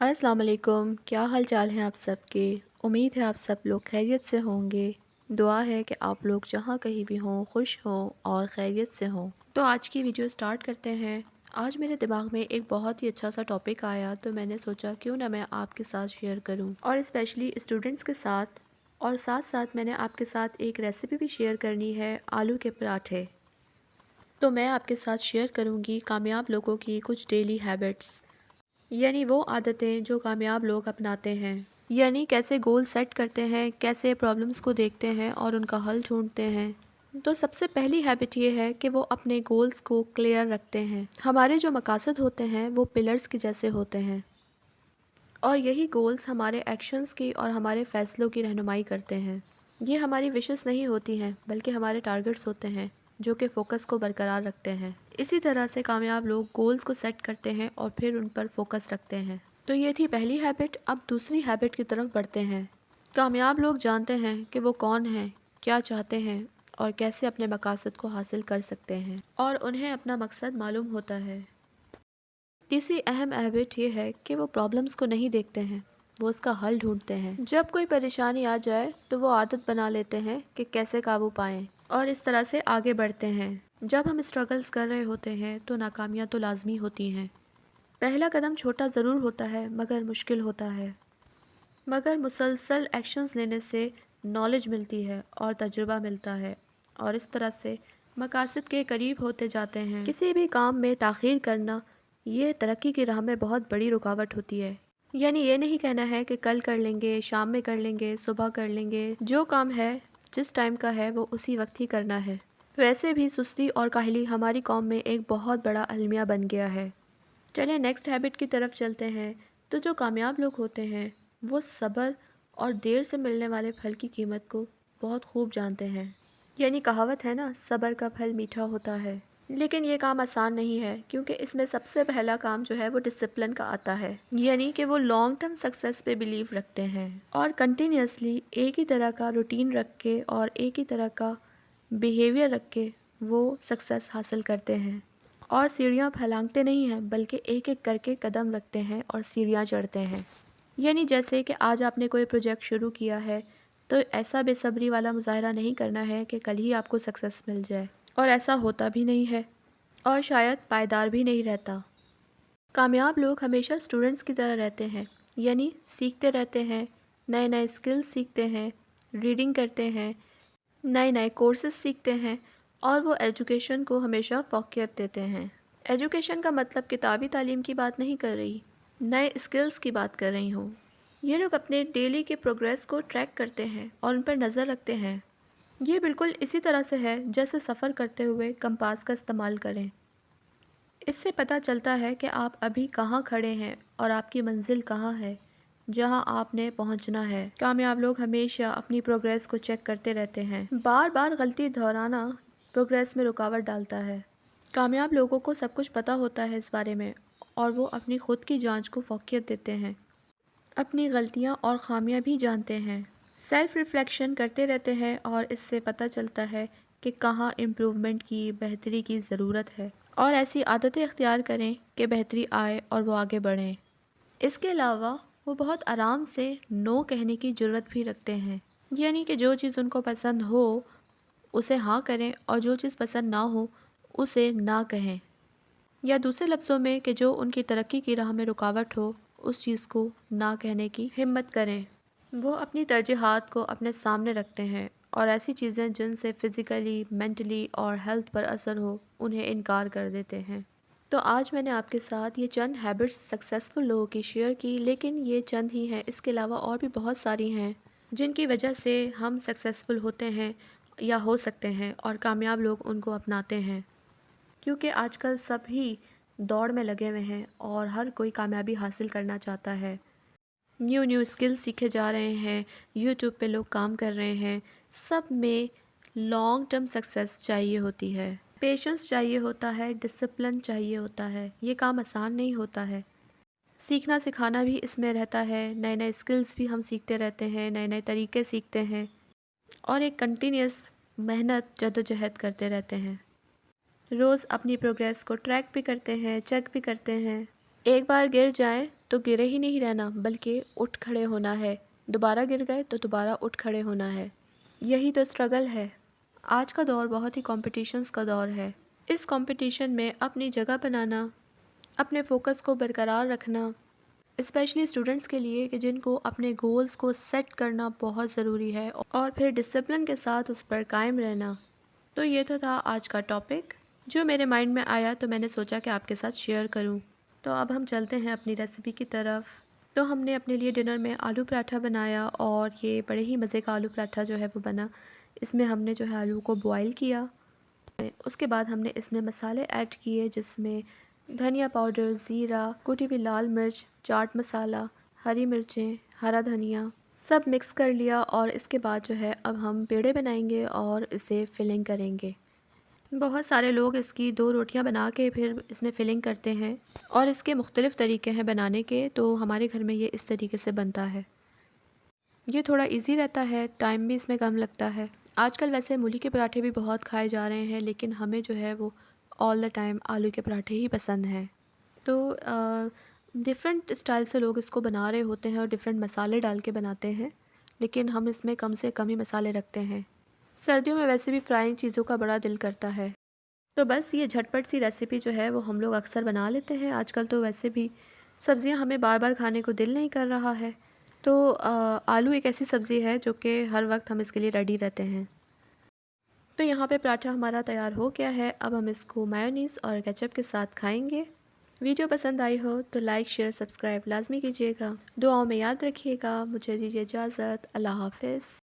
السلام علیکم، کیا حال چال ہیں آپ سب کے؟ امید ہے آپ سب لوگ خیریت سے ہوں گے۔ دعا ہے کہ آپ لوگ جہاں کہیں بھی ہوں خوش ہوں اور خیریت سے ہوں۔ تو آج کی ویڈیو سٹارٹ کرتے ہیں۔ آج میرے دماغ میں ایک بہت ہی اچھا سا ٹاپک آیا تو میں نے سوچا کیوں نہ میں آپ کے ساتھ شیئر کروں، اور اسپیشلی اسٹوڈنٹس کے ساتھ، اور ساتھ ساتھ میں نے آپ کے ساتھ ایک ریسیپی بھی شیئر کرنی ہے، آلو کے پراٹھے۔ تو میں آپ کے ساتھ شیئر کروں گی کامیاب لوگوں کی کچھ ڈیلی ہیبٹس، یعنی وہ عادتیں جو کامیاب لوگ اپناتے ہیں، یعنی کیسے گول سیٹ کرتے ہیں، کیسے پرابلمس کو دیکھتے ہیں اور ان کا حل ڈھونڈتے ہیں۔ تو سب سے پہلی ہیبٹ یہ ہے کہ وہ اپنے گولز کو کلیئر رکھتے ہیں۔ ہمارے جو مقاصد ہوتے ہیں وہ پلرز کے جیسے ہوتے ہیں، اور یہی گولز ہمارے ایکشنز کی اور ہمارے فیصلوں کی رہنمائی کرتے ہیں۔ یہ ہماری وشز نہیں ہوتی ہیں بلکہ ہمارے ٹارگٹس ہوتے ہیں جو کہ فوکس کو برقرار رکھتے ہیں۔ اسی طرح سے کامیاب لوگ گولز کو سیٹ کرتے ہیں اور پھر ان پر فوکس رکھتے ہیں۔ تو یہ تھی پہلی ہیبٹ۔ اب دوسری ہیبٹ کی طرف بڑھتے ہیں۔ کامیاب لوگ جانتے ہیں کہ وہ کون ہیں، کیا چاہتے ہیں اور کیسے اپنے مقاصد کو حاصل کر سکتے ہیں، اور انہیں اپنا مقصد معلوم ہوتا ہے۔ تیسری اہم ہیبٹ یہ ہے کہ وہ پرابلمس کو نہیں دیکھتے ہیں، وہ اس کا حل ڈھونڈتے ہیں۔ جب کوئی پریشانی آ جائے تو وہ عادت بنا لیتے ہیں کہ کیسے قابو پائیں، اور اس طرح سے آگے بڑھتے ہیں۔ جب ہم اسٹرگلز کر رہے ہوتے ہیں تو ناکامیاں تو لازمی ہوتی ہیں۔ پہلا قدم چھوٹا ضرور ہوتا ہے مگر مشکل ہوتا ہے، مگر مسلسل ایکشنز لینے سے نالج ملتی ہے اور تجربہ ملتا ہے، اور اس طرح سے مقاصد کے قریب ہوتے جاتے ہیں۔ کسی بھی کام میں تاخیر کرنا یہ ترقی کی راہ میں بہت بڑی رکاوٹ ہوتی ہے۔ یعنی یہ نہیں کہنا ہے کہ کل کر لیں گے، شام میں کر لیں گے، صبح کر لیں گے۔ جو کام ہے جس ٹائم کا ہے وہ اسی وقت ہی کرنا ہے۔ ویسے بھی سستی اور کاہلی ہماری قوم میں ایک بہت بڑا المیہ بن گیا ہے۔ چلیں نیکسٹ ہیبٹ کی طرف چلتے ہیں۔ تو جو کامیاب لوگ ہوتے ہیں وہ صبر اور دیر سے ملنے والے پھل کی قیمت کو بہت خوب جانتے ہیں۔ یعنی کہاوت ہے نا، صبر کا پھل میٹھا ہوتا ہے۔ لیکن یہ کام آسان نہیں ہے، کیونکہ اس میں سب سے پہلا کام جو ہے وہ ڈسپلن کا آتا ہے، یعنی کہ وہ لانگ ٹرم سکسیس پہ بلیو رکھتے ہیں اور کنٹینیوسلی ایک ہی طرح کا روٹین رکھ کے اور ایک ہی طرح کا بیہیویئر رکھ کے وہ سکسیس حاصل کرتے ہیں، اور سیڑھیاں پھلانگتے نہیں ہیں بلکہ ایک ایک کر کے قدم رکھتے ہیں اور سیڑھیاں چڑھتے ہیں۔ یعنی جیسے کہ آج آپ نے کوئی پروجیکٹ شروع کیا ہے تو ایسا بے صبری والا مظاہرہ نہیں کرنا ہے کہ کل ہی آپ کو سکسیس مل جائے، اور ایسا ہوتا بھی نہیں ہے اور شاید پائیدار بھی نہیں رہتا۔ کامیاب لوگ ہمیشہ اسٹوڈنٹس کی طرح رہتے ہیں، یعنی سیکھتے رہتے ہیں، نئے نئے اسکلز سیکھتے ہیں، ریڈنگ کرتے ہیں، نئے نئے کورسز سیکھتے ہیں، اور وہ ایجوکیشن کو ہمیشہ فوقیت دیتے ہیں۔ ایجوکیشن کا مطلب کتابی تعلیم کی بات نہیں کر رہی، نئے اسکلز کی بات کر رہی ہوں۔ یہ لوگ اپنے ڈیلی کے پروگریس کو ٹریک کرتے ہیں اور ان پر نظر رکھتے ہیں۔ یہ بالکل اسی طرح سے ہے جیسے سفر کرتے ہوئے کمپاس کا استعمال کریں۔ اس سے پتہ چلتا ہے کہ آپ ابھی کہاں کھڑے ہیں اور آپ کی منزل کہاں ہے جہاں آپ نے پہنچنا ہے۔ کامیاب لوگ ہمیشہ اپنی پروگریس کو چیک کرتے رہتے ہیں۔ بار بار غلطی دہرانا پروگریس میں رکاوٹ ڈالتا ہے۔ کامیاب لوگوں کو سب کچھ پتہ ہوتا ہے اس بارے میں، اور وہ اپنی خود کی جانچ کو فوقیت دیتے ہیں، اپنی غلطیاں اور خامیاں بھی جانتے ہیں، سیلف ریفلیکشن کرتے رہتے ہیں، اور اس سے پتہ چلتا ہے کہ کہاں امپروومنٹ کی، بہتری کی ضرورت ہے، اور ایسی عادتیں اختیار کریں کہ بہتری آئے اور وہ آگے بڑھیں۔ اس کے علاوہ وہ بہت آرام سے نو کہنے کی جرات بھی رکھتے ہیں، یعنی کہ جو چیز ان کو پسند ہو اسے ہاں کریں اور جو چیز پسند نہ ہو اسے نہ کہیں، یا دوسرے لفظوں میں کہ جو ان کی ترقی کی راہ میں رکاوٹ ہو اس چیز کو نہ کہنے کی ہمت کریں۔ وہ اپنی ترجیحات کو اپنے سامنے رکھتے ہیں، اور ایسی چیزیں جن سے فزیکلی، مینٹلی اور ہیلتھ پر اثر ہو انہیں انکار کر دیتے ہیں۔ تو آج میں نے آپ کے ساتھ یہ چند ہیبٹس سکسیسفل لوگوں کی شیئر کی، لیکن یہ چند ہی ہیں، اس کے علاوہ اور بھی بہت ساری ہیں جن کی وجہ سے ہم سکسیسفل ہوتے ہیں یا ہو سکتے ہیں، اور کامیاب لوگ ان کو اپناتے ہیں، کیونکہ آج کل سب ہی دوڑ میں لگے ہوئے ہیں اور ہر کوئی کامیابی حاصل کرنا چاہتا ہے۔ نیو اسکل سیکھے جا رہے ہیں، یوٹیوب پہ لوگ کام کر رہے ہیں، سب میں لانگ ٹرم سکسیس چاہیے ہوتی ہے، پیشنس چاہیے ہوتا ہے، ڈسپلن چاہیے ہوتا ہے۔ یہ کام آسان نہیں ہوتا ہے۔ سیکھنا سکھانا بھی اس میں رہتا ہے، نئے نئے اسکلز بھی ہم سیکھتے رہتے ہیں، نئے نئے طریقے سیکھتے ہیں، اور ایک کنٹینیوس محنت جدوجہد کرتے رہتے ہیں۔ روز اپنی پروگریس کو ٹریک بھی کرتے ہیں، چیک بھی کرتے ہیں، ایک بار گر جائیں تو گرے ہی نہیں رہنا بلکہ اٹھ کھڑے ہونا ہے، دوبارہ گر گئے تو دوبارہ اٹھ کھڑے ہونا ہے۔ یہی تو اسٹرگل ہے۔ آج کا دور بہت ہی کمپٹیشنز کا دور ہے۔ اس کمپٹیشن میں اپنی جگہ بنانا، اپنے فوکس کو برقرار رکھنا، اسپیشلی اسٹوڈنٹس کے لیے کہ جن کو اپنے گولز کو سیٹ کرنا بہت ضروری ہے اور پھر ڈسپلن کے ساتھ اس پر قائم رہنا۔ تو یہ تو تھا آج کا ٹاپک جو میرے مائنڈ میں آیا تو میں نے سوچا کہ آپ کے ساتھ شیئر کروں۔ تو اب ہم چلتے ہیں اپنی ریسیپی کی طرف۔ تو ہم نے اپنے لیے ڈنر میں آلو پراٹھا بنایا اور یہ بڑے ہی مزے کا آلو پراٹھا جو ہے وہ بنا۔ اس میں ہم نے جو ہے آلو کو بوائل کیا، اس کے بعد ہم نے اس میں مسالے ایڈ کیے جس میں دھنیا پاؤڈر، زیرہ، کوٹی ہوئی لال مرچ، چاٹ مسالہ، ہری مرچیں، ہرا دھنیا سب مکس کر لیا، اور اس کے بعد جو ہے اب ہم پیڑے بنائیں گے اور اسے فلنگ کریں گے۔ بہت سارے لوگ اس کی 2 روٹیاں بنا کے پھر اس میں فلنگ کرتے ہیں اور اس کے مختلف طریقے ہیں بنانے کے، تو ہمارے گھر میں یہ اس طریقے سے بنتا ہے۔ یہ تھوڑا ایزی رہتا ہے، ٹائم بھی اس میں کم لگتا ہے۔ آج کل ویسے مولی کے پراٹھے بھی بہت کھائے جا رہے ہیں، لیکن ہمیں جو ہے وہ آل دا ٹائم آلو کے پراٹھے ہی پسند ہیں۔ تو ڈفرینٹ اسٹائل سے لوگ اس کو بنا رہے ہوتے ہیں اور ڈفرینٹ مسالے ڈال کے بناتے ہیں، لیکن ہم اس میں کم سے کم ہی مسالے رکھتے ہیں۔ سردیوں میں ویسے بھی فرائنگ چیزوں کا بڑا دل کرتا ہے، تو بس یہ جھٹپٹ سی ریسیپی جو ہے وہ ہم لوگ اکثر بنا لیتے ہیں۔ آج کل تو ویسے بھی سبزیاں ہمیں بار بار کھانے کو دل نہیں کر رہا ہے، تو آلو ایک ایسی سبزی ہے جو کہ ہر وقت ہم اس کے لیے ریڈی رہتے ہیں۔ تو یہاں پہ پراٹھا ہمارا تیار ہو گیا ہے، اب ہم اس کو میونیز اور کیچپ کے ساتھ کھائیں گے۔ ویڈیو پسند آئی ہو تو لائک، شیئر، سبسکرائب لازمی کیجیے گا۔ دعاؤں میں یاد رکھیے گا۔ مجھے دیجیے اجازت۔ اللہ حافظ۔